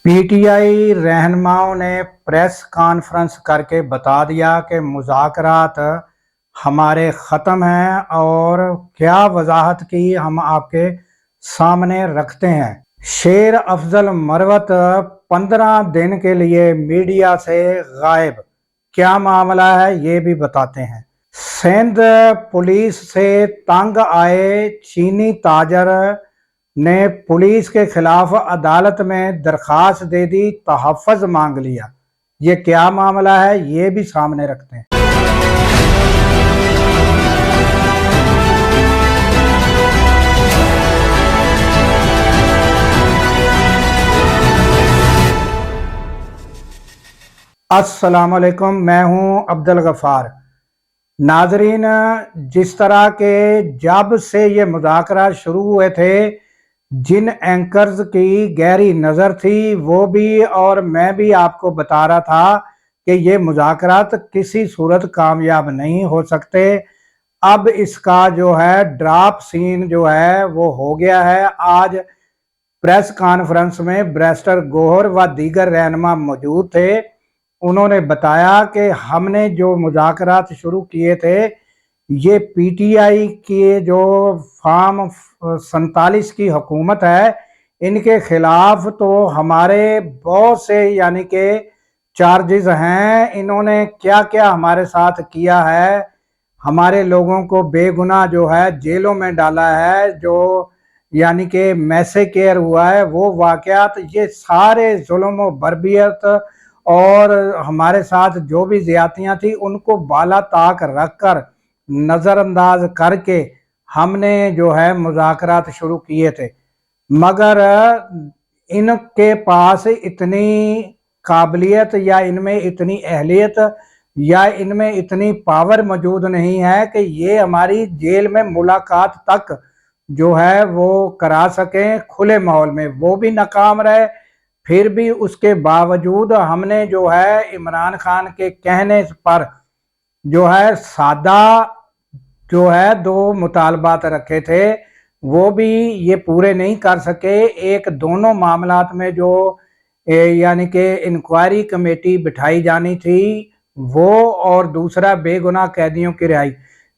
PTI रहनुमाओं ने press conference करके बता दिया कि मुज़ाकरात हमारे ख़त्म हैं और क्या वजाहत की हम आपके सामने रखते हैं। शेर अफजल मरवत 15 दिन के लिए मीडिया से गायब, क्या मामला है ये भी बताते हैं। सिंध पुलिस से तंग आए चीनी ताजर ने पुलिस के खिलाफ अदालत में दरखास्त दे दी, तहफ़्फ़ुज़ मांग लिया। ये क्या मामला है ये भी सामने रखते हैं। अस्सलाम वालेकुम, मैं हूं अब्दुल गफ़ार। नाजरीन, जिस तरह के जब से ये मुज़ाकरात शुरू हुए थे, जिन एंकर्स की गहरी नज़र थी वो भी और मैं भी आपको बता रहा था कि ये मुज़ाकरात किसी सूरत कामयाब नहीं हो सकते। अब इसका जो है ड्राप सीन जो है वो हो गया है। आज प्रेस कॉन्फ्रेंस में बैरिस्टर गौहर व दीगर रहनुमा मौजूद थे। उन्होंने बताया कि हमने जो मुज़ाकरात शुरू किए थे, ये पीटीआई के जो फॉर्म 47 की हुकूमत है, इनके खिलाफ तो हमारे बहुत से यानी कि चार्जेस हैं। इन्होंने क्या क्या हमारे साथ किया है, हमारे लोगों को बेगुनाह जो है जेलों में डाला है, जो यानी कि मैसेकेयर हुआ है वो वाक़यात, ये सारे जुल्म व बर्बियत और हमारे साथ जो भी ज़्यादतियाँ थी उनको बाला ताक रख कर नज़रअंदाज करके हमने जो है मुज़ाकरात शुरू किए थे। मगर इनके पास इतनी काबिलियत या इनमें इतनी अहलियत या इनमें इतनी पावर मौजूद नहीं है कि ये हमारी जेल में मुलाकात तक जो है वो करा सकें खुले माहौल में। वो भी नाकाम रहे। फिर भी उसके बावजूद हमने जो है इमरान खान के कहने पर जो है सादा जो है 2 मुतालबात रखे थे, वो भी ये पूरे नहीं कर सके। एक दोनों मामलात में जो यानी कि इंक्वायरी कमेटी बिठाई जानी थी वो, और दूसरा बेगुनाह कैदियों की रिहाई,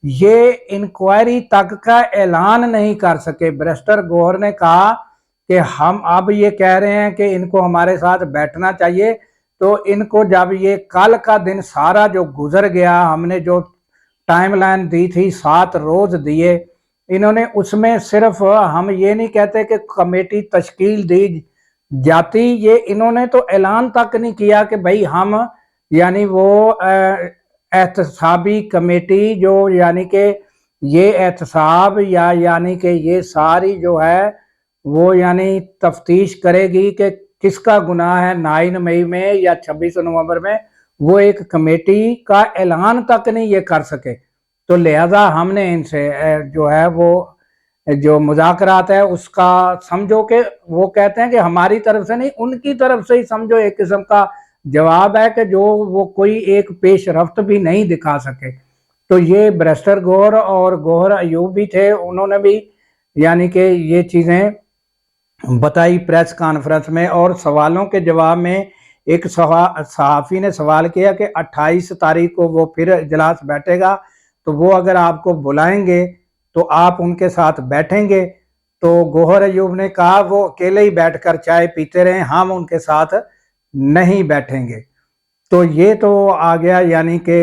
ये इंक्वायरी तक का ऐलान नहीं कर सके। बैरिस्टर गौहर ने कहा कि हम अब ये कह रहे हैं कि इनको हमारे साथ बैठना चाहिए। तो इनको जब ये कल का दिन सारा जो गुजर गया, हमने जो टाइमलाइन दी थी 7 रोज दिए, इन्होंने उसमें सिर्फ हम ये नहीं कहते कि कमेटी तश्कील दी जाती, ये इन्होंने तो ऐलान तक नहीं किया कि भाई हम यानी वो एहतसाबी कमेटी जो यानी कि ये एहतसाब या यानी कि ये सारी जो है वो यानी तफ्तीश करेगी कि किसका गुनाह है 9 मई में या 26 नवंबर में, वो एक कमेटी का ऐलान तक नहीं ये कर सके। तो लिहाजा हमने इनसे जो है वो जो मुज़ाकरात है उसका समझो कि वो कहते हैं कि हमारी तरफ से नहीं, उनकी तरफ से ही समझो एक किस्म का जवाब है कि जो वो कोई एक पेश रफ्त भी नहीं दिखा सके। तो ये बैरिस्टर गौहर और गौहर अयूब भी थे, उन्होंने भी यानी कि ये चीज़ें बताई प्रेस कॉन्फ्रेंस में। और सवालों के जवाब में एक सहाफ़ी ने सवाल किया कि 28 तारीख को वो फिर इजलास बैठेगा, तो वो अगर आपको बुलाएंगे तो आप उनके साथ बैठेंगे। तो गौहर अयूब ने कहा वो अकेले ही बैठकर चाय पीते रहे, हम उनके साथ नहीं बैठेंगे। तो ये तो आ गया यानी कि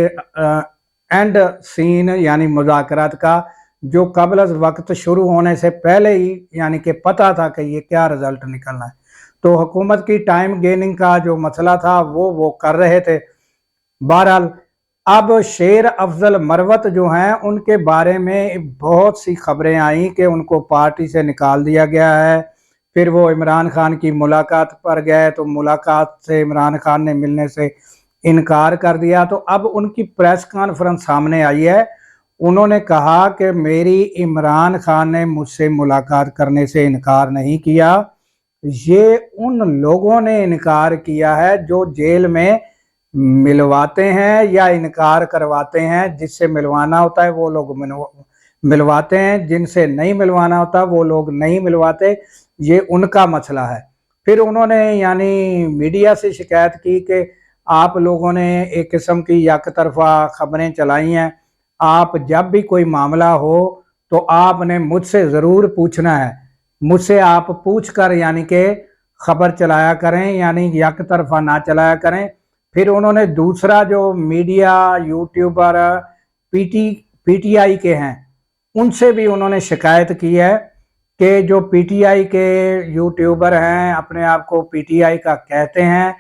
एंड सीन यानी मुज़ाकरात का, जो कबल वक्त शुरू होने से पहले ही यानी कि पता था कि ये क्या रिजल्ट निकलना है। तो हुकूमत की टाइम गेनिंग का जो मसला था वो कर रहे थे। बहरहाल अब शेर अफजल मरवत जो हैं उनके बारे में बहुत सी खबरें आई कि उनको पार्टी से निकाल दिया गया है। फिर वो इमरान खान की मुलाकात पर गए तो मुलाकात से इमरान खान ने मिलने से इनकार कर दिया। तो अब उनकी प्रेस कॉन्फ्रेंस सामने आई है। उन्होंने कहा कि मेरी इमरान खान ने मुझसे मुलाकात करने से इनकार नहीं किया, ये उन लोगों ने इनकार किया है जो जेल में मिलवाते हैं या इनकार करवाते हैं। जिससे मिलवाना होता है वो लोग मिलवाते हैं, जिनसे नहीं मिलवाना होता वो लोग नहीं मिलवाते। ये उनका मसला है। پھر انہوں نے یعنی میڈیا سے شکایت کی کہ آپ لوگوں نے ایک قسم کی یک طرفہ خبریں چلائی ہیں، آپ جب بھی کوئی معاملہ ہو تو آپ نے مجھ سے ضرور پوچھنا ہے، مجھ سے آپ پوچھ کر یعنی کہ خبر چلایا کریں، یعنی یک طرفہ نہ چلایا کریں۔ پھر انہوں نے دوسرا جو media YouTuber P T I کے ہیں ان سے بھی انہوں نے شکایت کی ہے کہ جو پی ٹی آئی کے یوٹیوبر ہیں اپنے آپ کو پی ٹی آئی کا کہتے ہیں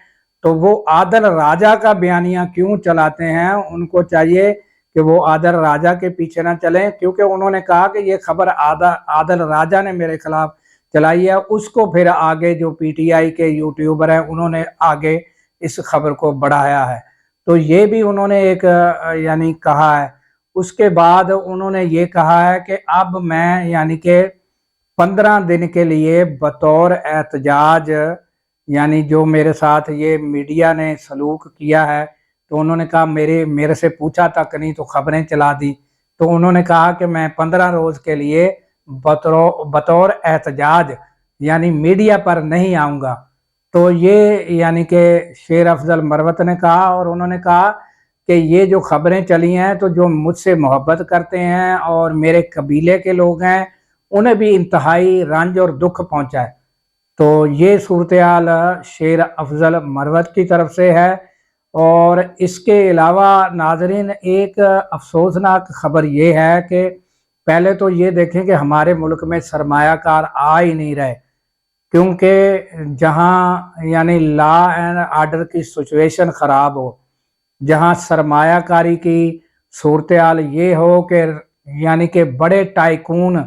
تو وہ عادل راجہ کا بیانیہ کیوں چلاتے ہیں؟ ان کو چاہیے کہ وہ عادل راجہ کے پیچھے نہ چلیں، کیونکہ انہوں نے کہا کہ یہ خبر عادل راجہ نے میرے خلاف چلائی ہے، اس کو پھر آگے جو پی ٹی آئی کے یوٹیوبر ہیں انہوں نے آگے اس خبر کو بڑھایا ہے، تو یہ بھی انہوں نے ایک یعنی کہا ہے۔ اس کے بعد انہوں نے یہ کہا ہے کہ اب میں یعنی کہ 15 دن کے لیے بطور احتجاج، یعنی جو میرے ساتھ یہ میڈیا نے سلوک کیا ہے تو انہوں نے کہا میرے سے پوچھا تک نہیں تو خبریں چلا دی، تو انہوں نے کہا کہ میں 15 روز کے لیے بطور احتجاج یعنی میڈیا پر نہیں آؤں گا۔ تو یہ یعنی کہ شیر افضل مروت نے کہا، اور انہوں نے کہا کہ یہ جو خبریں چلی ہیں تو جو مجھ سے محبت کرتے ہیں اور میرے قبیلے کے لوگ ہیں انہیں بھی انتہائی رنج اور دکھ پہنچا ہے۔ تو یہ صورتحال شیر افضل مروت کی طرف سے ہے۔ اور اس کے علاوہ ناظرین ایک افسوسناک خبر یہ ہے کہ پہلے تو یہ دیکھیں کہ ہمارے ملک میں سرمایہ کار آ ہی نہیں رہے، کیونکہ جہاں یعنی لا اینڈ آرڈر کی سچویشن خراب ہو، جہاں سرمایہ کاری کی صورتحال یہ ہو کہ یعنی کہ بڑے ٹائکون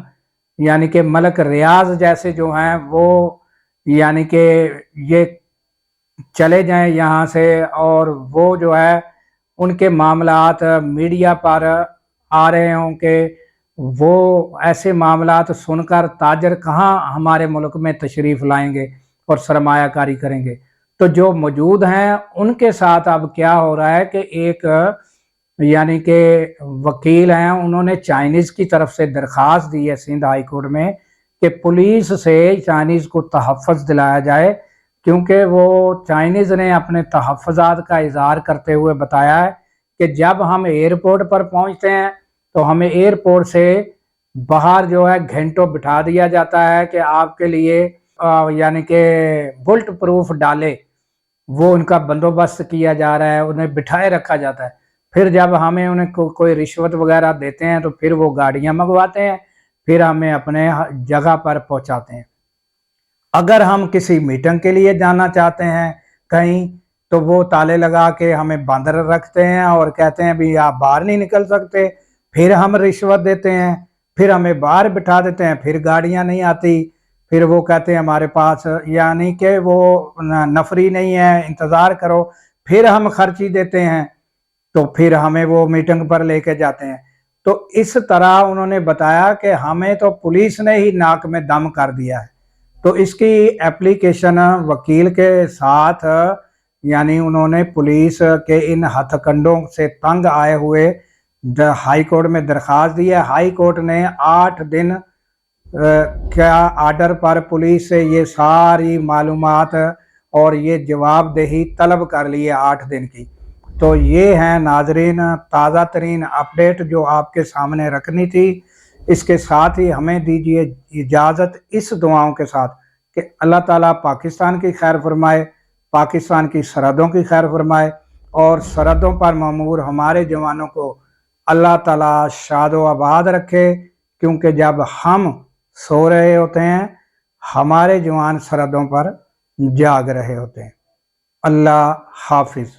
یعنی کہ ملک ریاض جیسے جو ہیں وہ یعنی کہ یہ چلے جائیں یہاں سے، اور وہ جو ہے ان کے معاملات میڈیا پر آ رہے ہوں کہ وہ ایسے معاملات سن کر تاجر کہاں ہمارے ملک میں تشریف لائیں گے اور سرمایہ کاری کریں گے۔ تو جو موجود ہیں ان کے ساتھ اب کیا ہو رہا ہے کہ ایک یعنی کہ وکیل ہیں، انہوں نے چائنیز کی طرف سے درخواست دی ہے سندھ ہائی کورٹ میں کہ پولیس سے چائنیز کو تحفظ دلایا جائے، کیونکہ وہ چائنیز نے اپنے تحفظات کا اظہار کرتے ہوئے بتایا ہے کہ جب ہم ایئرپورٹ پر پہنچتے ہیں تو ہمیں ایئرپورٹ سے باہر جو ہے گھنٹوں بٹھا دیا جاتا ہے کہ آپ کے لیے یعنی کہ بلٹ پروف ڈالے، وہ ان کا بندوبست کیا جا رہا ہے، انہیں بٹھائے رکھا جاتا ہے۔ پھر جب ہمیں انہیں کوئی رشوت وغیرہ دیتے ہیں تو پھر وہ گاڑیاں منگواتے ہیں، پھر ہمیں اپنے جگہ پر پہنچاتے ہیں۔ اگر ہم کسی میٹنگ کے لیے جانا چاہتے ہیں کہیں تو وہ تالے لگا کے ہمیں بندر رکھتے ہیں اور کہتے ہیں بھی آپ باہر نہیں نکل سکتے، پھر ہم رشوت دیتے ہیں، پھر ہمیں باہر بٹھا دیتے ہیں، پھر گاڑیاں نہیں آتی، پھر وہ کہتے ہیں ہمارے پاس یعنی کہ وہ نفری نہیں ہے، انتظار کرو، پھر ہم خرچی دیتے ہیں تو پھر ہمیں وہ میٹنگ پر لے کے جاتے ہیں۔ تو اس طرح انہوں نے بتایا کہ ہمیں تو پولیس نے ہی ناک میں دم کر دیا ہے۔ تو اس کی اپلیکیشن وکیل کے ساتھ یعنی انہوں نے پولیس کے ان ہتھ کنڈوں سے تنگ آئے ہوئے ہائی کورٹ میں درخواست دی ہے۔ ہائی کورٹ نے 8 دن کیا آرڈر پر پولیس سے یہ ساری معلومات اور یہ جواب دہی طلب کر لی ہے 8 دن کی۔ تو یہ ہیں ناظرین تازہ ترین اپڈیٹ جو آپ کے سامنے رکھنی تھی۔ اس کے ساتھ ہی ہمیں دیجیے اجازت اس دعاؤں کے ساتھ کہ اللہ تعالیٰ پاکستان کی خیر فرمائے، پاکستان کی سرحدوں کی خیر فرمائے، اور سرحدوں پر مامور ہمارے جوانوں کو اللہ تعالیٰ شاد و آباد رکھے، کیونکہ جب ہم سو رہے ہوتے ہیں ہمارے جوان سرحدوں پر جاگ رہے ہوتے ہیں۔ اللہ حافظ۔